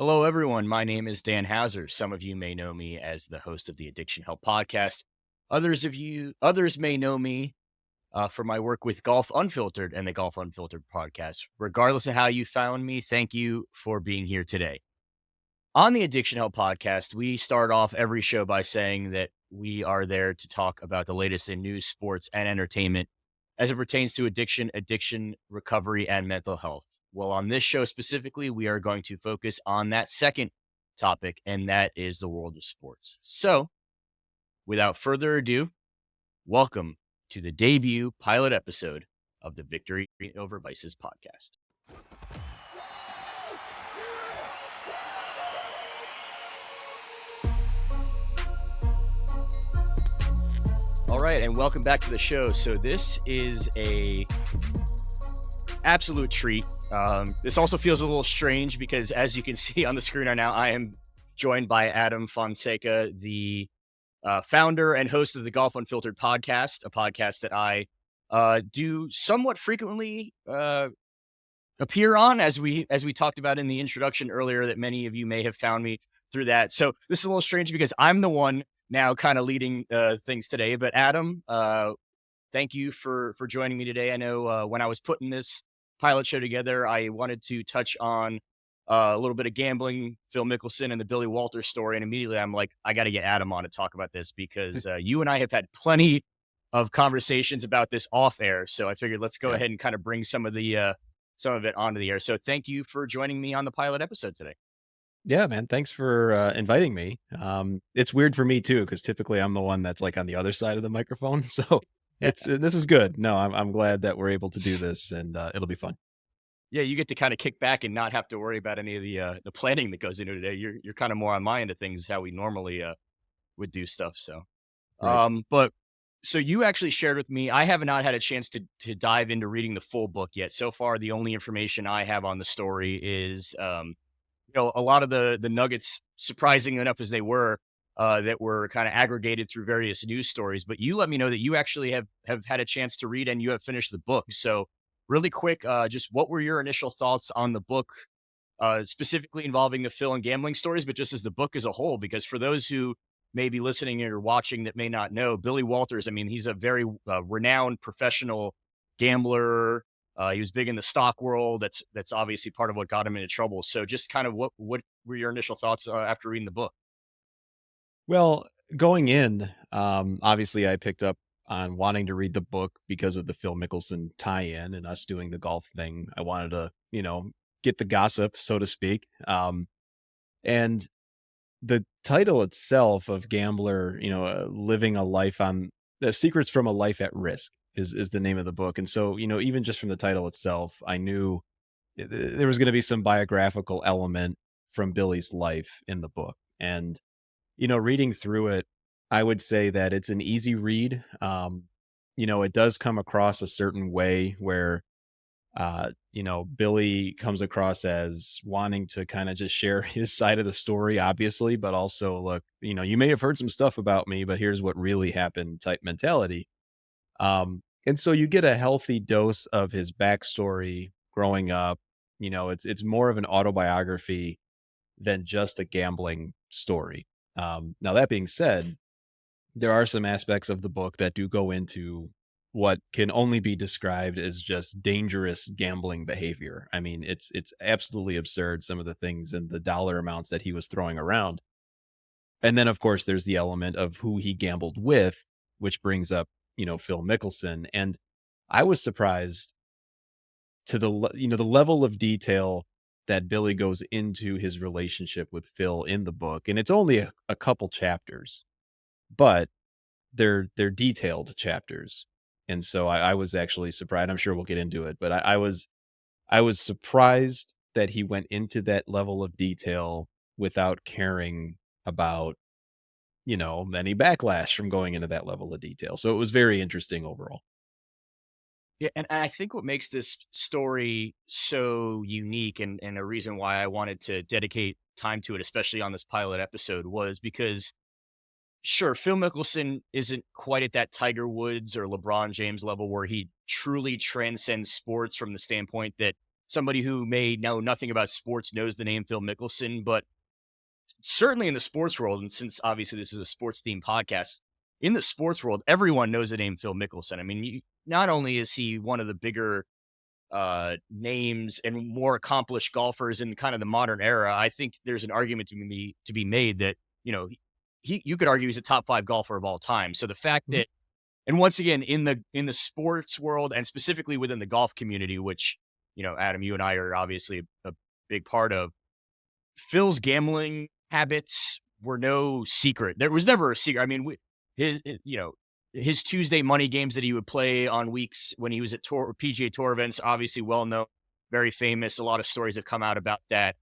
Hello, everyone. My name is Dan Hauser. Some of you may know me as the host of the Addiction Help podcast. Others may know me for my work with Golf Unfiltered and the Golf Unfiltered podcast. Regardless of how you found me, thank you for being here today. On the Addiction Help podcast, we start off every show by saying that we are there to talk about the latest in news, sports, and entertainment as it pertains to addiction recovery, and mental health. Well, on this show specifically, we are going to focus on that second topic, and that is the world of sports. So, without further ado, welcome to the debut pilot episode of the Victory Over Vices podcast. All right, and welcome back to the show. So this is a absolute treat. This also feels a little strange because, as you can see on the screen right now, I am joined by Adam Fonseca, the founder and host of the Golf Unfiltered podcast, a podcast that I do somewhat frequently appear on, as we talked about in the introduction earlier, that many of you may have found me through that. So this is a little strange because I'm the one now kind of leading things today. But Adam, thank you for joining me today. I know when I was putting this pilot show together, I wanted to touch on a little bit of gambling, Phil Mickelson, and the Billy Walters story. And immediately I'm like, I got to get Adam on to talk about this because you and I have had plenty of conversations about this off air. So I figured let's go ahead and kind of bring some of it onto the air. So thank you for joining me on the pilot episode today. Yeah, man. Thanks for inviting me. It's weird for me too, because typically I'm the one that's like on the other side of the microphone. So this is good. No, I'm glad that we're able to do this, and it'll be fun. Yeah, you get to kind of kick back and not have to worry about any of the planning that goes into today. You're kind of more on my end of things, how we normally would do stuff. So, Right. but so you actually shared with me. I have not had a chance to dive into reading the full book yet. So far, the only information I have on the story is a lot of the nuggets, surprising enough as they were, that were kind of aggregated through various news stories. But you let me know that you actually have had a chance to read and you have finished the book. So really quick, just what were your initial thoughts on the book, specifically involving the Phil and gambling stories, but just as the book as a whole? Because for those who may be listening or watching that may not know, Billy Walters, I mean, he's a very renowned professional gambler. He was big in the stock world. That's obviously part of what got him into trouble. So just kind of what were your initial thoughts after reading the book? Well, going in, obviously I picked up on wanting to read the book because of the Phil Mickelson tie-in and us doing the golf thing. I wanted to, get the gossip, so to speak. And the title itself of Gambler, living a life on the secrets from a life at risk is the name of the book. And so, even just from the title itself, I knew there was going to be some biographical element from Billy's life in the book. And, reading through it, I would say that it's an easy read. It does come across a certain way where Billy comes across as wanting to kind of just share his side of the story, obviously, but also, look, you may have heard some stuff about me, but here's what really happened type mentality. And so you get a healthy dose of his backstory growing up. It's more of an autobiography than just a gambling story. Now, that being said, there are some aspects of the book that do go into what can only be described as just dangerous gambling behavior. I mean, it's absolutely absurd, some of the things and the dollar amounts that he was throwing around. And then, of course, there's the element of who he gambled with, which brings up, Phil Mickelson. And I was surprised to the level of detail that Billy goes into his relationship with Phil in the book. And it's only a couple chapters, but they're detailed chapters. And so I was actually surprised. I'm sure we'll get into it, but I was surprised that he went into that level of detail without caring about, any backlash from going into that level of detail. So it was very interesting overall. Yeah, and I think what makes this story so unique and a reason why I wanted to dedicate time to it, especially on this pilot episode, was because sure, Phil Mickelson isn't quite at that Tiger Woods or LeBron James level where he truly transcends sports from the standpoint that somebody who may know nothing about sports knows the name Phil Mickelson, but certainly in the sports world, and since obviously this is a sports themed podcast, in the sports world, everyone knows the name Phil Mickelson. I mean, not only is he one of the bigger names and more accomplished golfers in kind of the modern era, I think there's an argument to be made that you could argue he's a top 5 golfer of all time. So the fact Mhm. that, and once again, in the sports world and specifically within the golf community, which Adam, you and I are obviously a big part of, Phil's gambling habits were no secret. There was never a secret. I mean, his Tuesday money games that he would play on weeks when he was at PGA Tour events, obviously well known, very famous. A lot of stories have come out about that.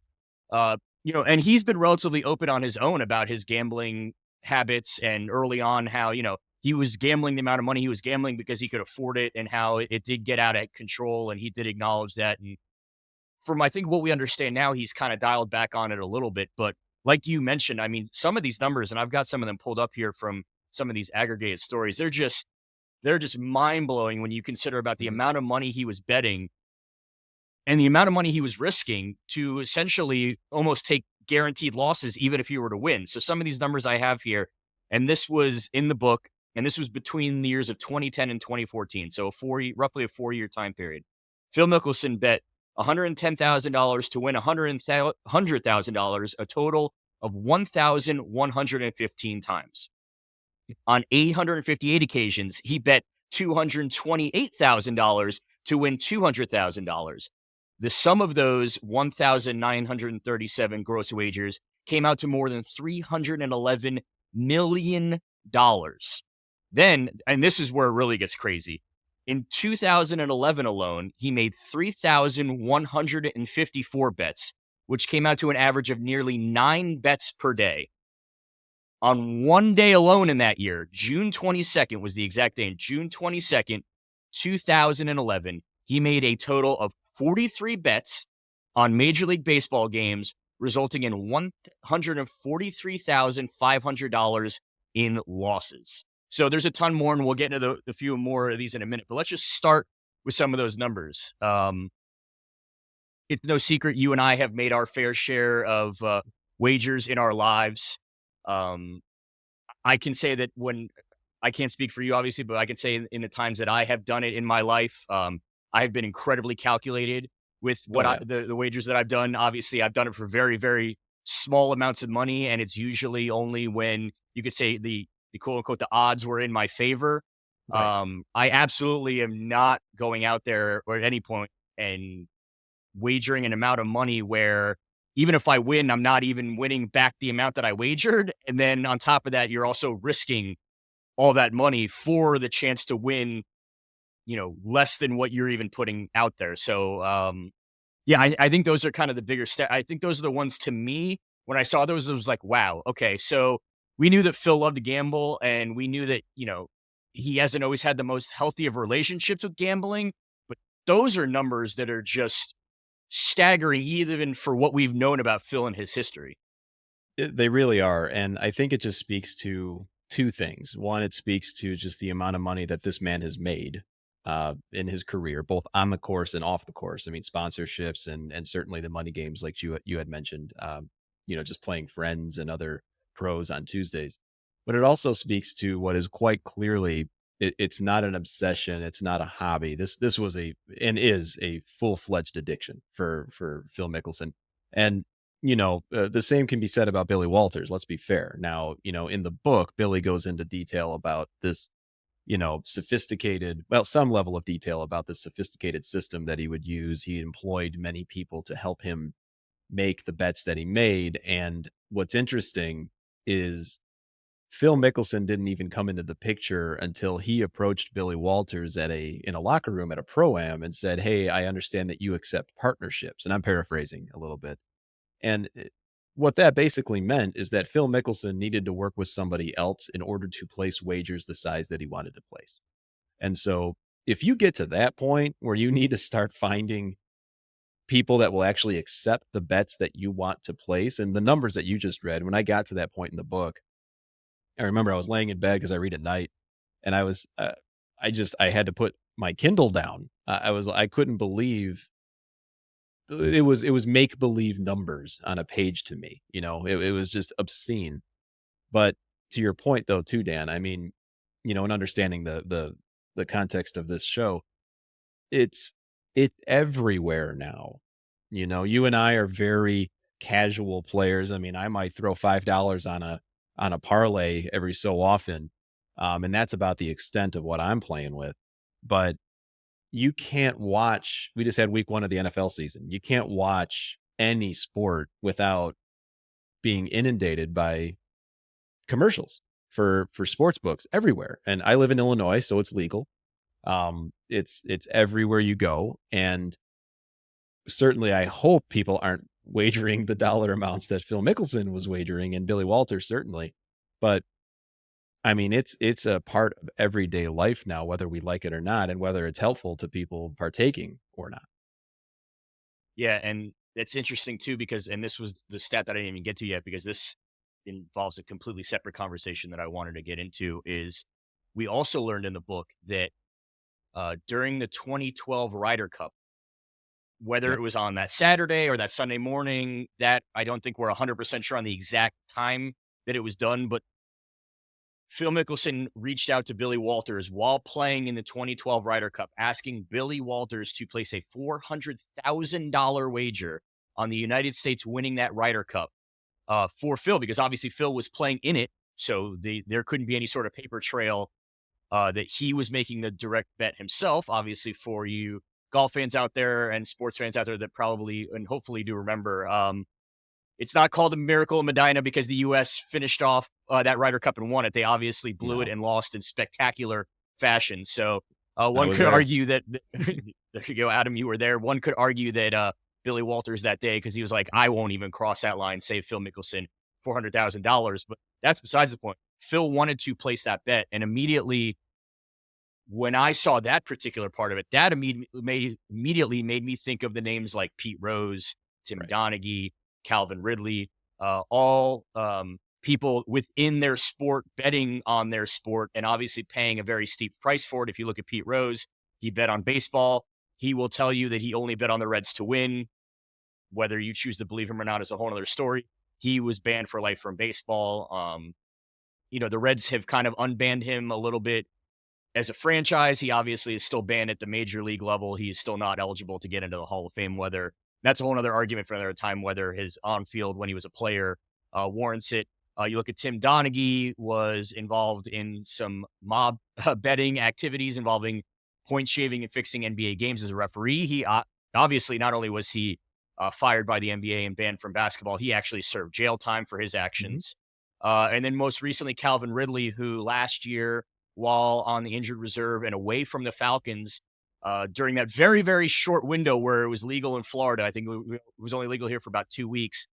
And he's been relatively open on his own about his gambling habits and early on how, he was gambling the amount of money he was gambling because he could afford it and how it did get out of control. And he did acknowledge that. And from, I think, what we understand now, he's kind of dialed back on it a little bit. But like you mentioned, I mean, some of these numbers, and I've got some of them pulled up here from some of these aggregated stories, they're just mind blowing when you consider about the Mhm. amount of money he was betting and the amount of money he was risking to essentially almost take guaranteed losses, even if he were to win. So some of these numbers I have here, and this was in the book, and this was between the years of 2010 and 2014. So roughly a 4-year time period. Phil Mickelson bet $110,000 to win $100,000, a total of 1,115 times. On 858 occasions, he bet $228,000 to win $200,000. The sum of those 1,937 gross wagers came out to more than $311 million. Then, and this is where it really gets crazy, in 2011 alone, he made 3,154 bets, which came out to an average of nearly 9 bets per day. On one day alone in that year, June 22nd was the exact day, June 22nd, 2011, he made a total of 43 bets on Major League Baseball games, resulting in $143,500 in losses. So there's a ton more, and we'll get into the few more of these in a minute. But let's just start with some of those numbers. It's no secret you and I have made our fair share of wagers in our lives. Um, I can say that when I can't speak for you, obviously, but I can say in the times that I have done it in my life, I have been incredibly calculated with Oh what yeah. the wagers that I've done. Obviously, I've done it for very, very small amounts of money, and it's usually only when you could say the quote unquote the odds were in my favor. Right. I absolutely am not going out there or at any point and wagering an amount of money where even if I win, I'm not even winning back the amount that I wagered. And then on top of that, you're also risking all that money for the chance to win, less than what you're even putting out there. So, yeah, I think those are kind of the bigger step. I think those are the ones to me. When I saw those, it was like, wow, okay. So we knew that Phil loved to gamble and we knew that, he hasn't always had the most healthy of relationships with gambling, but those are numbers that are just staggering even for what we've known about Phil and his history. They really are, and I think it just speaks to 2 things. One, it speaks to just the amount of money that this man has made, in his career, both on the course and off the course. I mean, sponsorships and certainly the money games like you had mentioned, just playing friends and other pros on Tuesdays. But it also speaks to what is quite clearly it's not an obsession, it's not a hobby. This was a and is a full-fledged addiction for Phil Mickelson. And the same can be said about Billy Walters. Let's be fair. Now, in the book, Billy goes into detail about this, sophisticated, well, some level of detail about this sophisticated system that he would use. He employed many people to help him make the bets that he made. And what's interesting is Phil Mickelson didn't even come into the picture until he approached Billy Walters in a locker room at a pro-am and said, "Hey, I understand that you accept partnerships." And I'm paraphrasing a little bit. And what that basically meant is that Phil Mickelson needed to work with somebody else in order to place wagers the size that he wanted to place. And so if you get to that point where you need to start finding people that will actually accept the bets that you want to place and the numbers that you just read, when I got to that point in the book, I remember I was laying in bed because I read at night and I had to put my Kindle down. I couldn't believe it was make believe numbers on a page to me. It was just obscene. But to your point though, too, Dan, I mean, and understanding the context of this show, it's everywhere now. You and I are very casual players. I mean, I might throw $5 on a parlay every so often. And that's about the extent of what I'm playing with. But you can't watch, we just had week 1 of the NFL season. You can't watch any sport without being inundated by commercials for sports books everywhere. And I live in Illinois, so it's legal. It's everywhere you go. And certainly I hope people aren't wagering the dollar amounts that Phil Mickelson was wagering, and Billy Walters certainly. But I mean, it's a part of everyday life now, whether we like it or not, and whether it's helpful to people partaking or not. Yeah, and it's interesting too because, and this was the stat that I didn't even get to yet because this involves a completely separate conversation that I wanted to get into. Is we also learned in the book that during the 2012 Ryder Cup, whether Yep. it was on that Saturday or that Sunday morning, that I don't think we're 100% sure on the exact time that it was done, but Phil Mickelson reached out to Billy Walters while playing in the 2012 Ryder Cup, asking Billy Walters to place a $400,000 wager on the United States winning that Ryder Cup for Phil, because obviously Phil was playing in it. So there couldn't be any sort of paper trail that he was making the direct bet himself. Obviously, for you golf fans out there and sports fans out there that probably and hopefully do remember, it's not called a Miracle in Medina because the U.S. finished off that Ryder Cup and won it. They obviously blew it No, and lost in spectacular fashion. So I one was could there. argue that there you go, Adam, you were there. One could argue that Billy Walters that day, because he was like, I won't even cross that line, save Phil Mickelson $400,000. But that's besides the point. Phil wanted to place that bet, and immediately when I saw that particular part of it, that immediately made me think of the names like Pete Rose, Tim Right. Donaghy, Calvin Ridley, all people within their sport betting on their sport and obviously paying a very steep price for it. If you look at Pete Rose, he bet on baseball. He will tell you that he only bet on the Reds to win. Whether you choose to believe him or not is a whole other story. He was banned for life from baseball. The Reds have kind of unbanned him a little bit as a franchise. He obviously is still banned at the major league level. He is still not eligible to get into the Hall of Fame. Whether that's a whole other argument for another time, whether his on field when he was a player warrants it. You look at Tim Donaghy, was involved in some mob betting activities involving point shaving and fixing NBA games as a referee. He obviously not only was he fired by the NBA and banned from basketball, he actually served jail time for his Mhm. actions. And then most recently, Calvin Ridley, who last year, while on the injured reserve and away from the Falcons, during that very, very short window where it was legal in Florida, I think it was only legal here for about 2 weeks.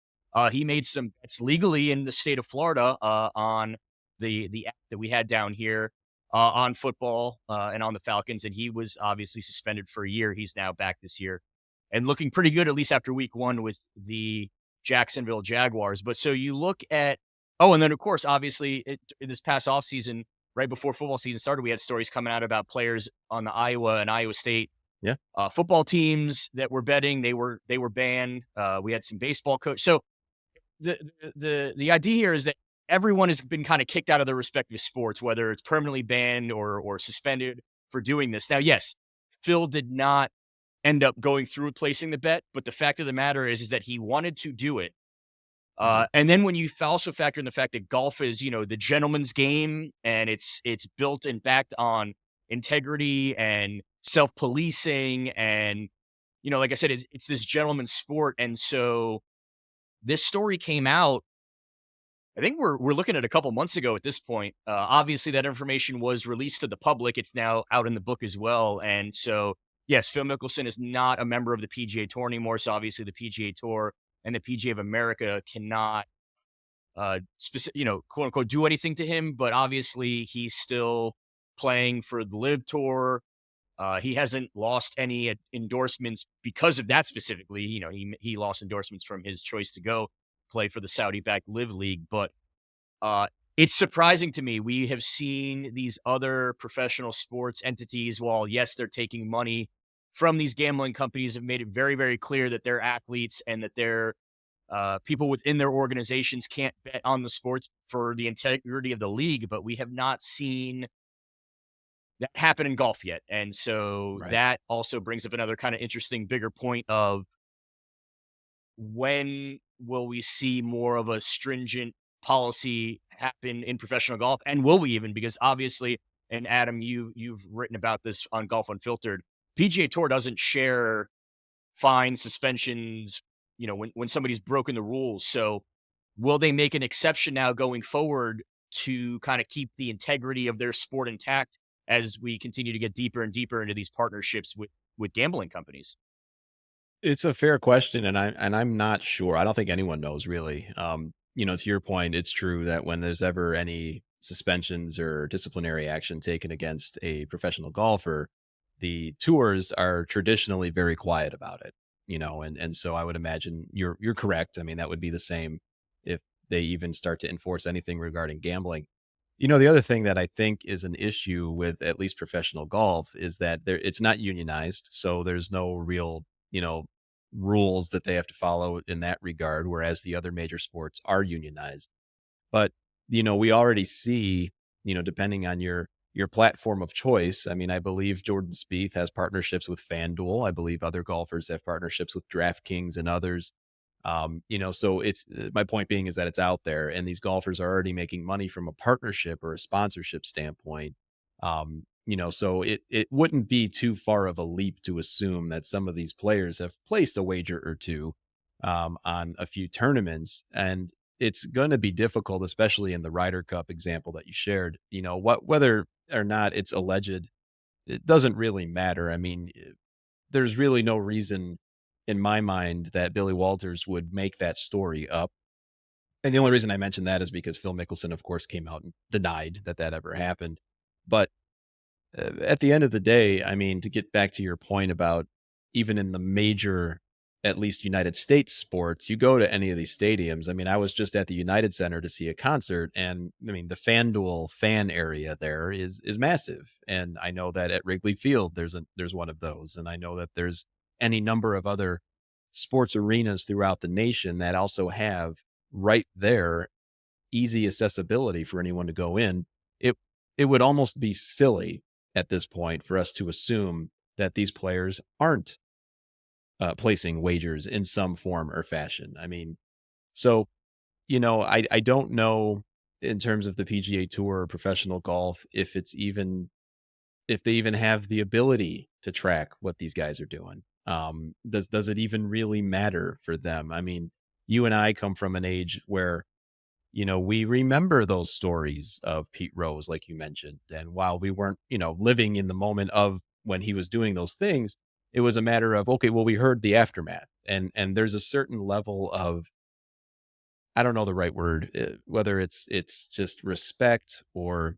He made some bets legally in the state of Florida on the app that we had down here on football and on the Falcons, and he was obviously suspended for a year. He's now back this year and looking pretty good, at least after week 1 with the Jacksonville Jaguars. But so you look at, oh, and then of course, obviously, in this past offseason, right before football season started, we had stories coming out about players on the Iowa and Iowa State Yeah. football teams that were betting. They were banned. We had some baseball coach. So the idea here is that everyone has been kind of kicked out of their respective sports, whether it's permanently banned or suspended for doing this. Now, yes, Phil did not end up going through with placing the bet, but the fact of the matter is that he wanted to do it. Mhm. And then when you also factor in the fact that golf is, the gentleman's game, and it's built and backed on integrity and self-policing, and like I said, it's this gentleman's sport, and so this story came out. I think we're looking at a couple months ago at this point. Obviously, that information was released to the public. It's now out in the book as well, and so yes, Phil Mickelson is not a member of the PGA Tour anymore. So obviously, the PGA Tour and the PGA of America cannot quote unquote, do anything to him. But obviously, he's still playing for the Live Tour. He hasn't lost any endorsements because of that specifically. He lost endorsements from his choice to go play for the Saudi-backed Live League. But it's surprising to me. We have seen these other professional sports entities, while yes, they're taking money from these gambling companies have made it very, very clear that their athletes and that their people within their organizations can't bet on the sports for the integrity of the league. But we have not seen that happen in golf yet. And so Right. that also brings up another kind of interesting, bigger point of when will we see more of a stringent policy happen in professional golf? And will we even? Because obviously, and Adam, you've written about this on Golf Unfiltered. PGA Tour doesn't share fines, suspensions, when somebody's broken the rules. So will they make an exception now going forward to kind of keep the integrity of their sport intact as we continue to get deeper and deeper into these partnerships with gambling companies? It's a fair question, and I'm not sure. I don't think anyone knows really. To your point, it's true that when there's ever any suspensions or disciplinary action taken against a professional golfer, the tours are traditionally very quiet about it. And so I would imagine you're correct. I mean, that would be the same if they even start to enforce anything regarding gambling. The other thing that I think is an issue with at least professional golf is that it's not unionized, so there's no real, rules that they have to follow in that regard, whereas the other major sports are unionized. But, we already see, depending on your platform of choice. I mean, I believe Jordan Spieth has partnerships with FanDuel. I believe other golfers have partnerships with DraftKings and others. So it's my point being is that it's out there, and these golfers are already making money from a partnership or a sponsorship standpoint. So it wouldn't be too far of a leap to assume that some of these players have placed a wager or two on a few tournaments, and it's going to be difficult, especially in the Ryder Cup example that you shared. Whether or not it's alleged, it doesn't really matter. I mean, there's really no reason in my mind that Billy Walters would make that story up. And the only reason I mention that is because Phil Mickelson, of course, came out and denied that that ever happened. But at the end of the day, I mean, to get back to your point about even in the major, at least United States sports, you go to any of these stadiums. I mean, I was just at the United Center to see a concert, and I mean, the FanDuel fan area there is massive. And I know that at Wrigley Field, there's one of those, and I know that there's any number of other sports arenas throughout the nation that also have right there easy accessibility for anyone to go in. It it would almost be silly at this point for us to assume that these players aren't placing wagers in some form or fashion. I mean, so I don't know in terms of the PGA Tour or professional golf if they even have the ability to track what these guys are doing. Does it even really matter for them? I mean, you and I come from an age where we remember those stories of Pete Rose, like you mentioned. And while we weren't, living in the moment of when he was doing those things, it was a matter of, okay, well, we heard the aftermath. And there's a certain level of, I don't know the right word, whether it's just respect or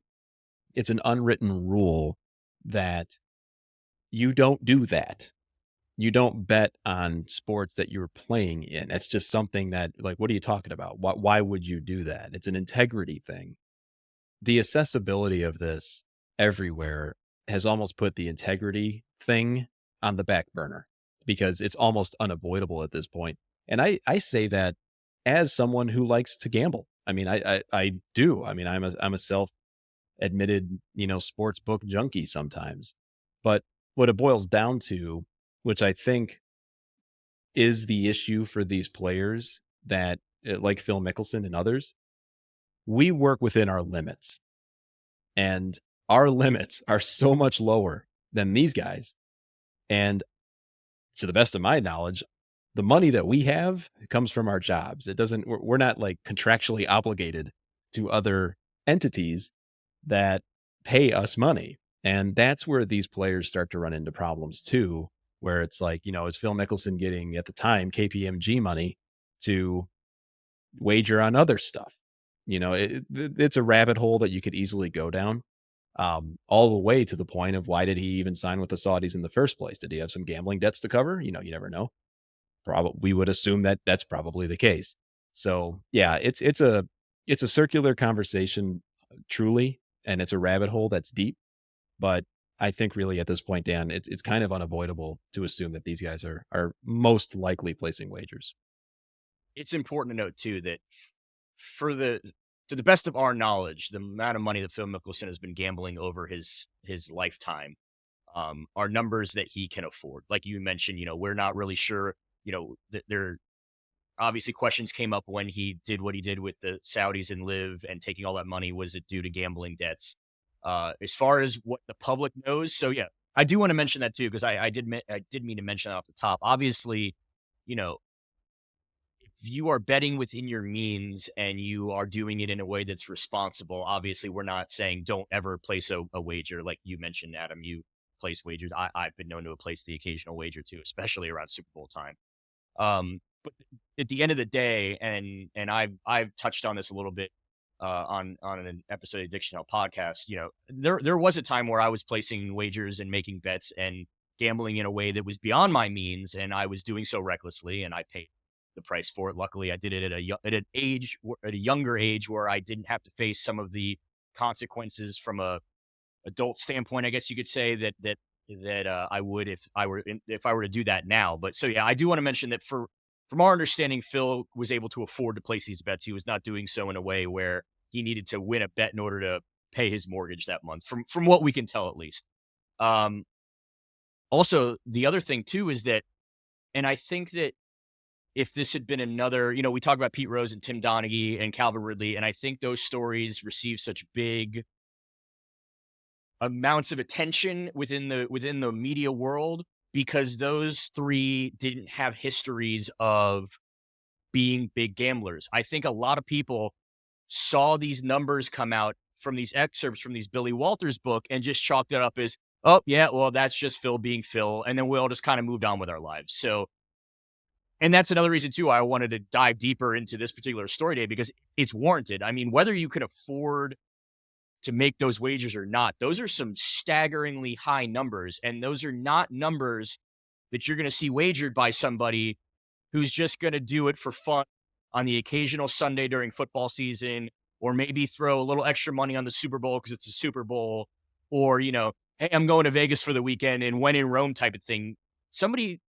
it's an unwritten rule that you don't do that. You don't bet on sports that you're playing in. That's just something that, like, what are you talking about? Why would you do that? It's an integrity thing. The accessibility of this everywhere has almost put the integrity thing on the back burner because it's almost unavoidable at this point. And I say that as someone who likes to gamble. I mean, I do. I mean, I'm a self admitted, sports book junkie sometimes. But what it boils down to, which I think is the issue for these players that, like Phil Mickelson and others, we work within our limits. And our limits are so much lower than these guys. And to the best of my knowledge, the money that we have comes from our jobs. We're not like contractually obligated to other entities that pay us money. And that's where these players start to run into problems too, where it's like, is Phil Mickelson getting at the time KPMG money to wager on other stuff? It's a rabbit hole that you could easily go down, all the way to the point of why did he even sign with the Saudis in the first place? Did he have some gambling debts to cover? You never know. Probably we would assume that that's probably the case. So yeah, it's a circular conversation, truly, and it's a rabbit hole that's deep. But I think really at this point, Dan, it's kind of unavoidable to assume that these guys are most likely placing wagers. It's important to note too that for the to the best of our knowledge, the amount of money that Phil Mickelson has been gambling over his lifetime are numbers that he can afford. Like you mentioned, we're not really sure. There obviously questions came up when he did what he did with the Saudis and Live and taking all that money. Was it due to gambling debts? As far as what the public knows, so yeah, I do want to mention that too because I did mean to mention that off the top. Obviously, you know, if you are betting within your means and you are doing it in a way that's responsible, obviously we're not saying don't ever place a wager. Like you mentioned, Adam, you place wagers. I've been known to have placed the occasional wager too, especially around Super Bowl time. But at the end of the day, and I've touched on this a little bit on an episode of Addiction Help podcast. There was a time where I was placing wagers and making bets and gambling in a way that was beyond my means, and I was doing so recklessly, and I paid the price for it. Luckily, I did it at a younger age where I didn't have to face some of the consequences from a adult standpoint, I guess you could say that I would if I were to do that now. But so yeah, I do want to mention that from our understanding, Phil was able to afford to place these bets. He was not doing so in a way where he needed to win a bet in order to pay his mortgage that month, from what we can tell at least. Um, Also, the other thing too is that, and I think that if this had been another, we talk about Pete Rose and Tim Donaghy and Calvin Ridley, and I think those stories receive such big amounts of attention within the media world because those three didn't have histories of being big gamblers. I think a lot of people saw these numbers come out from these excerpts from these Billy Walters book and just chalked it up as, oh yeah, well, that's just Phil being Phil. And then we all just kind of moved on with our lives. So, and that's another reason too, I wanted to dive deeper into this particular story day because it's warranted. I mean, whether you can afford to make those wagers or not, those are some staggeringly high numbers. And those are not numbers that you're going to see wagered by somebody who's just going to do it for fun on the occasional Sunday during football season, or maybe throw a little extra money on the Super Bowl because it's a Super Bowl, or, hey, I'm going to Vegas for the weekend and when in Rome type of thing. Somebody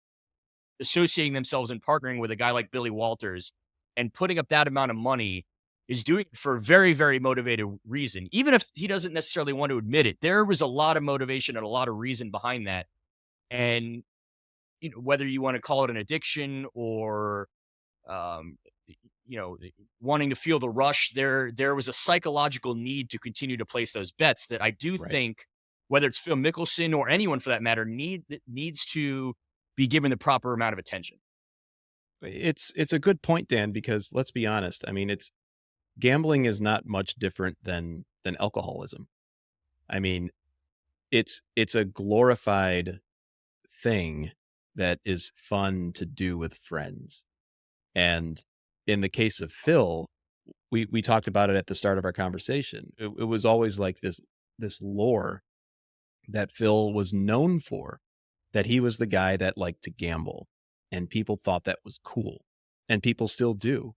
associating themselves and partnering with a guy like Billy Walters and putting up that amount of money is doing it for a very, very motivated reason. Even if he doesn't necessarily want to admit it, there was a lot of motivation and a lot of reason behind that. And, whether you want to call it an addiction or, um, wanting to feel the rush, there was a psychological need to continue to place those bets that I do Right. think, whether it's Phil Mickelson or anyone for that matter, needs to be given the proper amount of attention. It's a good point, Dan, because let's be honest. I mean, it's gambling is not much different than alcoholism. I mean, it's a glorified thing that is fun to do with friends. And in the case of Phil, we talked about it at the start of our conversation. It was always like this lore that Phil was known for, that he was the guy that liked to gamble, and people thought that was cool, and people still do.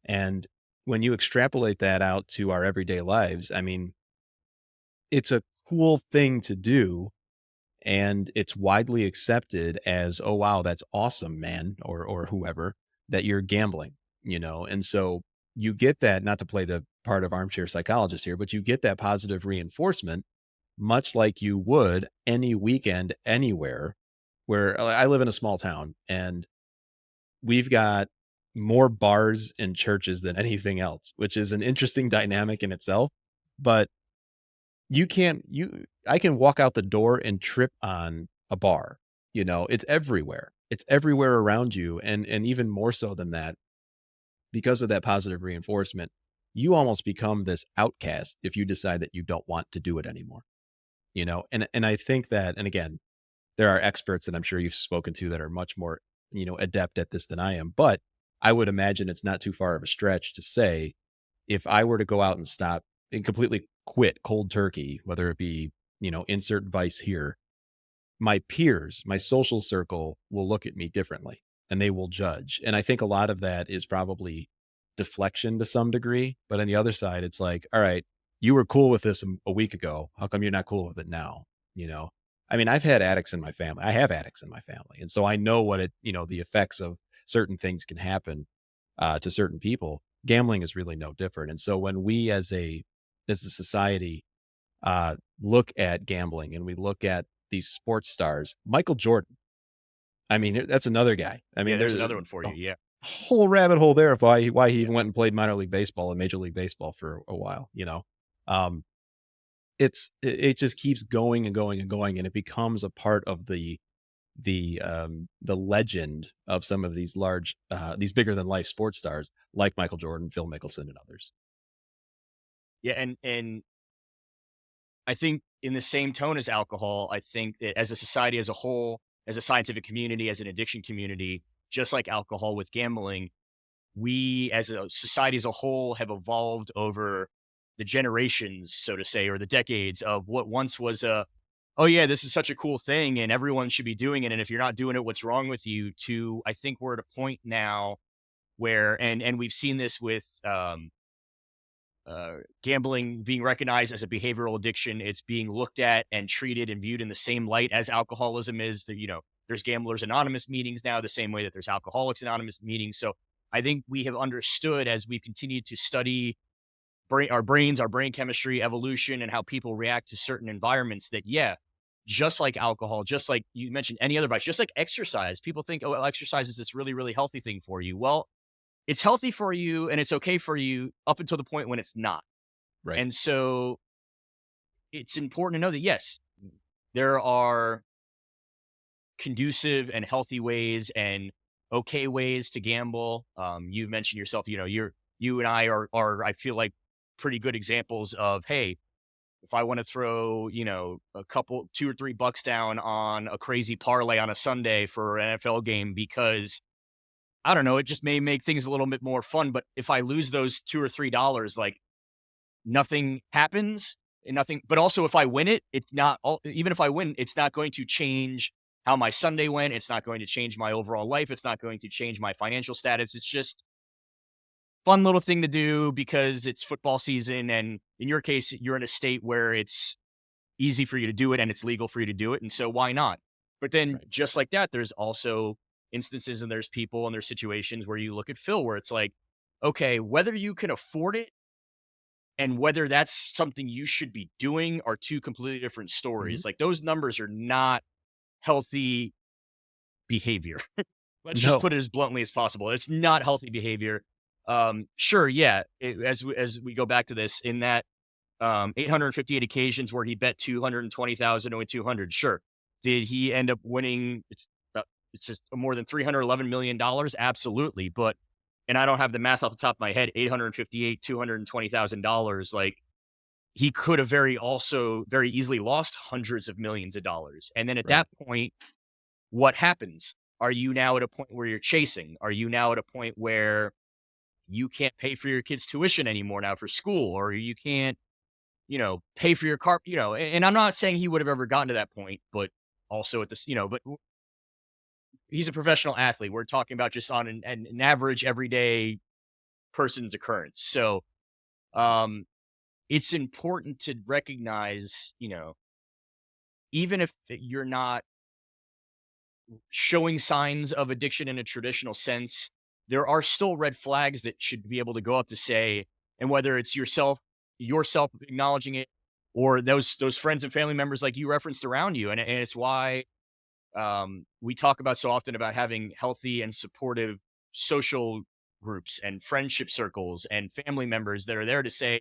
And when you extrapolate that out to our everyday lives, I mean, it's a cool thing to do, and it's widely accepted as, oh wow, that's awesome, man, or whoever, that you're gambling. And so you get that, not to play the part of armchair psychologist here, but you get that positive reinforcement much like you would any weekend anywhere. Where I live in a small town, and we've got more bars and churches than anything else, which is an interesting dynamic in itself. But you can't you I can walk out the door and trip on a bar. It's everywhere. It's everywhere around you. And even more so than that, because of that positive reinforcement, you almost become this outcast if you decide that you don't want to do it anymore. And I think that, and again, there are experts that I'm sure you've spoken to that are much more, adept at this than I am. But I would imagine it's not too far of a stretch to say, if I were to go out and stop and completely quit cold turkey, whether it be, insert vice here, my peers, my social circle will look at me differently and they will judge. And I think a lot of that is probably deflection to some degree. But on the other side, it's like, all right, you were cool with this a week ago. How come you're not cool with it now? you know? I mean, I've had addicts in my family. I have addicts in my family. And so I know what the effects of certain things can happen to certain people. Gambling is really no different. And so when we as a society look at gambling and we look at these sports stars, Michael Jordan, I mean, that's another guy. I Yeah, mean, there's there's a another one for you. Yeah. whole rabbit hole there of why he Yeah. even went and played minor league baseball and major league baseball for a while, Um, it just keeps going and going and going, and it becomes a part of the legend of some of these these bigger than life sports stars like Michael Jordan, Phil Mickelson, and others. Yeah. And I think in the same tone as alcohol, I think that as a society as a whole, as a scientific community, as an addiction community, just like alcohol with gambling, we as a society as a whole have evolved over the generations, so to say, or the decades of what once was oh yeah, this is such a cool thing and everyone should be doing it. And if you're not doing it, what's wrong with you? To I think we're at a point now where and we've seen this with gambling being recognized as a behavioral addiction. It's being looked at and treated and viewed in the same light as alcoholism is. There's Gamblers Anonymous meetings now, the same way that there's Alcoholics Anonymous meetings. So I think we have understood as we've continued to study our brains, our brain chemistry, evolution, and how people react to certain environments that, yeah, just like alcohol, just like you mentioned any other vice, just like exercise, people think, oh, well, exercise is this really, really healthy thing for you. Well, it's healthy for you and it's okay for you up until the point when it's not. Right. And so it's important to know that, yes, there are conducive and healthy ways and okay ways to gamble. You've mentioned yourself, you and I are, I feel like pretty good examples of, hey, if I want to throw, a couple, $2 or $3 down on a crazy parlay on a Sunday for an NFL game, because I don't know, it just may make things a little bit more fun. But if I lose those $2 or $3, like nothing happens and nothing, but also if I win it, it's not all, even if I win, it's not going to change how my Sunday went. It's not going to change my overall life. It's not going to change my financial status. It's just fun little thing to do because it's football season. And in your case, you're in a state where it's easy for you to do it and it's legal for you to do it. And so why not? But then Right. just like that, there's also instances and there's people and there's situations where you look at Phil where it's like, okay, whether you can afford it and whether that's something you should be doing are two completely different Mhm. stories. Like those numbers are not healthy behavior. Let's just No. put it as bluntly as possible. It's not healthy behavior. Sure, yeah. As we go back to this, in that 858 occasions where he bet 220,000 to win 200, sure. Did he end up winning? It's just more than $311 million. Absolutely, but and I don't have the math off the top of my head. 858, $220,000. Like he could have very easily lost hundreds of millions of dollars. And then at Right. that point, what happens? Are you now at a point where you're chasing? Are you now at a point where you can't pay for your kids' tuition anymore now for school, or you can't, pay for your car, and I'm not saying he would have ever gotten to that point, but also at this, but he's a professional athlete. We're talking about just on an average everyday person's occurrence. So, um, it's important to recognize, even if you're not showing signs of addiction in a traditional sense, there are still red flags that should be able to go up to say, and whether it's yourself acknowledging it, or those friends and family members like you referenced around you, and it's why we talk about so often about having healthy and supportive social groups and friendship circles and family members that are there to say,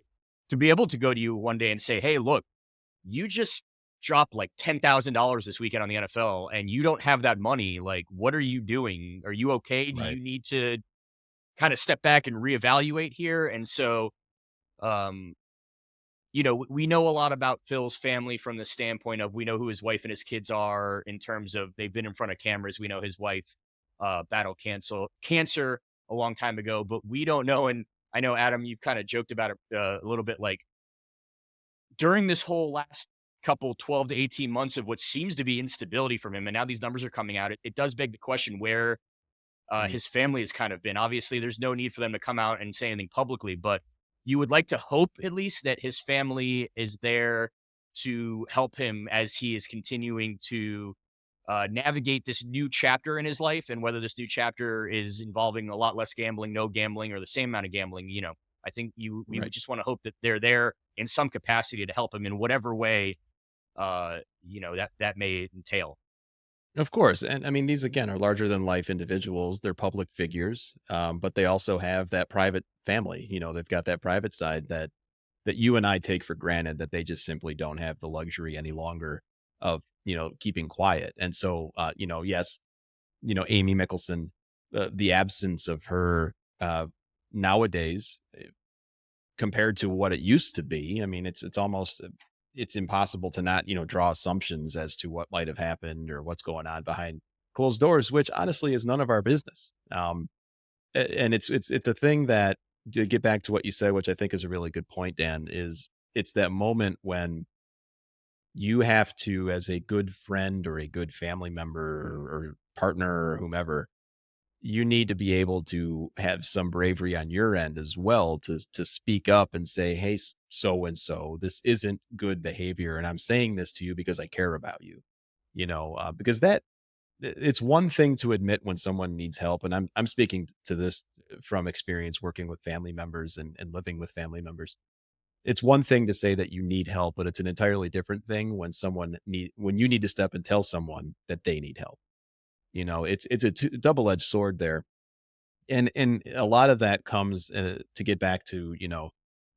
to be able to go to you one day and say, hey, look, you just dropped like $10,000 this weekend on the NFL and you don't have that money. Like, what are you doing? Are you okay? Do Right. you need to kind of step back and reevaluate here? And so, um, we know a lot about Phil's family from the standpoint of we know who his wife and his kids are in terms of they've been in front of cameras. We know his wife battled cancer a long time ago, but we don't know. And I know Adam, you kind of joked about it a little bit, like during this whole last couple 12 to 18 months of what seems to be instability from him, and now these numbers are coming out. It does beg the question where Mhm. his family has kind of been. Obviously, there's no need for them to come out and say anything publicly, but you would like to hope at least that his family is there to help him as he is continuing to navigate this new chapter in his life. And whether this new chapter is involving a lot less gambling, no gambling, or the same amount of gambling, I think we would Right. just want to hope that they're there in some capacity to help him in whatever way, that may entail. Of course. And I mean, these again are larger than life individuals. They're public figures, but they also have that private family. They've got that private side that you and I take for granted that they just simply don't have the luxury any longer of, keeping quiet. And so, yes, Amy Mickelson, the absence of her nowadays compared to what it used to be. I mean, it's almost it's impossible to not, draw assumptions as to what might have happened or what's going on behind closed doors, which honestly is none of our business. And it's a thing that, to get back to what you said, which I think is a really good point, Dan, is it's that moment when you have to, as a good friend or a good family member or partner or whomever, you need to be able to have some bravery on your end as well to speak up and say, hey, so and so, this isn't good behavior, and I'm saying this to you because I care about you. Because it's one thing to admit when someone needs help, and I'm speaking to this from experience working with family members and living with family members. It's one thing to say that you need help, but it's an entirely different thing when when you need to step and tell someone that they need help. It's a double-edged sword there. And a lot of that comes to get back to,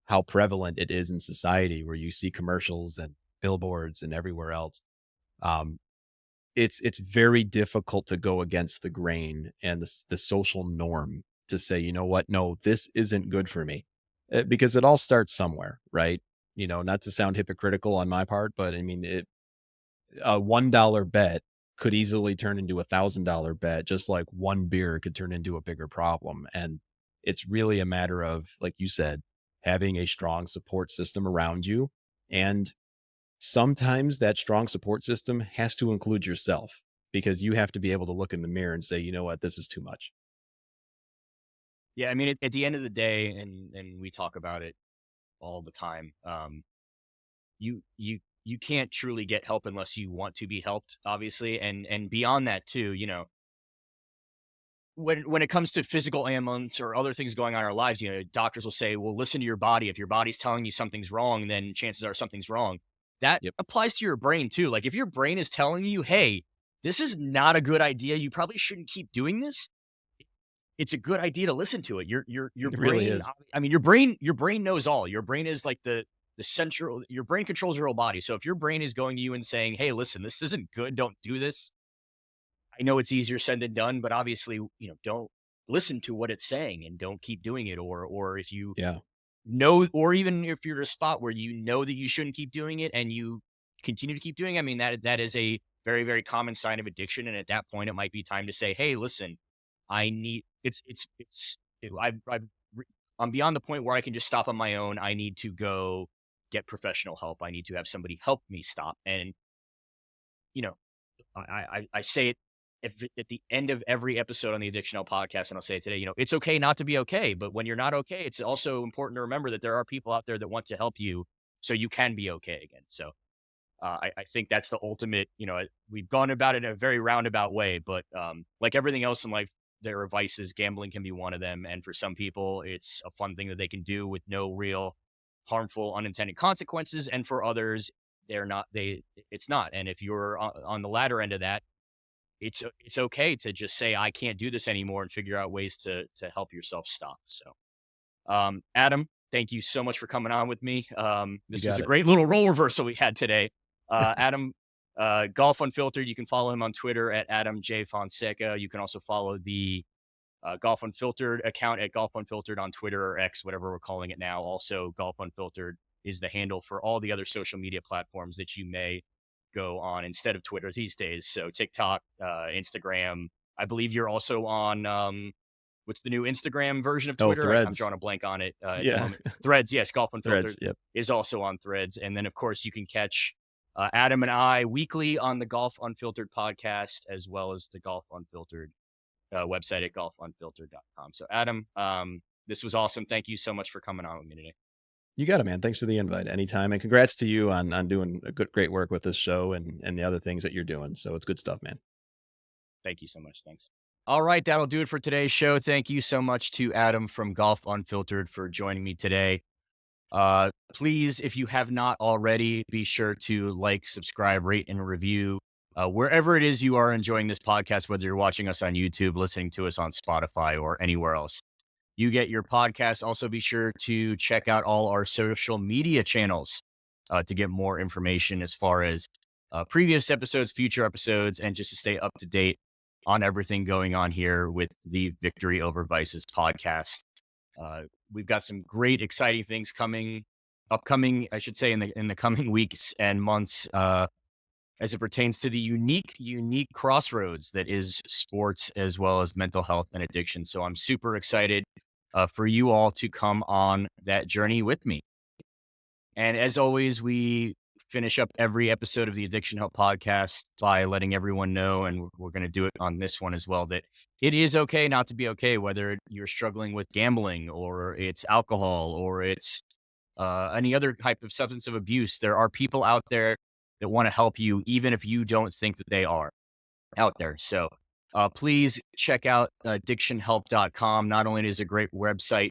how prevalent it is in society, where you see commercials and billboards and everywhere else. Um, it's very difficult to go against the grain and the social norm to say, you know what, no, this isn't good for me. Because it all starts somewhere, right? Not to sound hypocritical on my part, but I mean, a $1 bet could easily turn into $1,000 bet, just like one beer could turn into a bigger problem. And it's really a matter of, like you said, having a strong support system around you. And sometimes that strong support system has to include yourself, because you have to be able to look in the mirror and say, you know what, this is too much. Yeah, I mean, at the end of the day, and we talk about it all the time. You can't truly get help unless you want to be helped, obviously, and beyond that too. When it comes to physical ailments or other things going on in our lives, doctors will say, "Well, listen to your body. If your body's telling you something's wrong, then chances are something's wrong." That Yep. applies to your brain too. Like if your brain is telling you, "Hey, this is not a good idea. You probably shouldn't keep doing this." It's a good idea to listen to it. Your It really brain, is. I mean, your brain knows all. Your brain is like the central your brain controls your whole body. So if your brain is going to you and saying, "Hey, listen, this isn't good. Don't do this." I know it's easier said than done, but obviously, don't listen to what it's saying and don't keep doing it. Or if you Yeah. know, or even if you're at a spot where you know that you shouldn't keep doing it and you continue to keep doing it, I mean, that is a very, very common sign of addiction. And at that point, it might be time to say, "Hey, listen, I need I've re- I'm beyond the point where I can just stop on my own. I need to go get professional help. I need to have somebody help me stop." And you know, I say it at the end of every episode on the Addiction Help podcast, and I'll say it today. It's okay not to be okay, but when you're not okay, it's also important to remember that there are people out there that want to help you, so you can be okay again. So I think that's the ultimate. We've gone about it in a very roundabout way, but like everything else in life, there are vices. Gambling can be one of them, and for some people, it's a fun thing that they can do with no real harmful, unintended consequences, and for others, they're not. It's not. And if you're on the latter end of that, it's okay to just say, "I can't do this anymore," and figure out ways to help yourself stop. So, Adam, thank you so much for coming on with me. You This was got a it. great little role reversal we had today. Adam, Golf Unfiltered. You can follow him on Twitter at Adam J Fonseca. You can also follow the Golf Unfiltered account at Golf Unfiltered on Twitter or X, whatever we're calling it now. Also, Golf Unfiltered is the handle for all the other social media platforms that you may go on instead of Twitter these days. So TikTok, Instagram. I believe you're also on what's the new Instagram version of Oh, Twitter? I'm threads. drawing a blank on it at the Yeah. moment. Threads, yes, Golf Threads. Unfiltered Yep. is also on Threads, and then of course you can catch Adam and I weekly on the Golf Unfiltered podcast, as well as the Golf Unfiltered website at golfunfiltered.com. So Adam, this was awesome. Thank you so much for coming on with me today. You got it, man. Thanks for the invite. Anytime. And congrats to you on doing a great work with this show and the other things that you're doing. So it's good stuff, man. Thank you so much. Thanks. All right, that'll do it for today's show. Thank you so much to Adam from Golf Unfiltered for joining me today. Please, if you have not already, be sure to like, subscribe, rate, and review wherever it is you are enjoying this podcast, whether you're watching us on YouTube, listening to us on Spotify, or anywhere else you get your podcast. Also, be sure to check out all our social media channels to get more information as far as previous episodes, future episodes, and just to stay up to date on everything going on here with the Victory Over Vices podcast. We've got some great, exciting things upcoming, I should say, in the coming weeks and months, as it pertains to the unique crossroads that is sports as well as mental health and addiction. So I'm super excited for you all to come on that journey with me. And as always, we finish up every episode of the Addiction Help podcast by letting everyone know, and we're going to do it on this one as well, that it is okay not to be okay, whether you're struggling with gambling or it's alcohol or it's any other type of substance of abuse. There are people out there that want to help you, even if you don't think that they are out there. So please check out addictionhelp.com. Not only is it a great website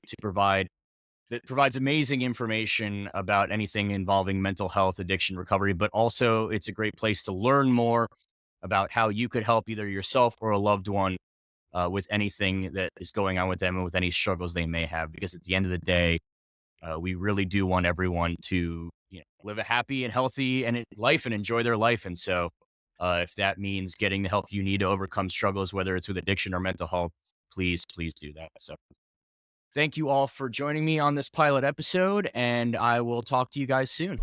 that provides amazing information about anything involving mental health, addiction recovery, but also it's a great place to learn more about how you could help either yourself or a loved one with anything that is going on with them and with any struggles they may have. Because at the end of the day, we really do want everyone to live a happy and healthy life and enjoy their life. And so if that means getting the help you need to overcome struggles, whether it's with addiction or mental health, please do that. So thank you all for joining me on this pilot episode, and I will talk to you guys soon.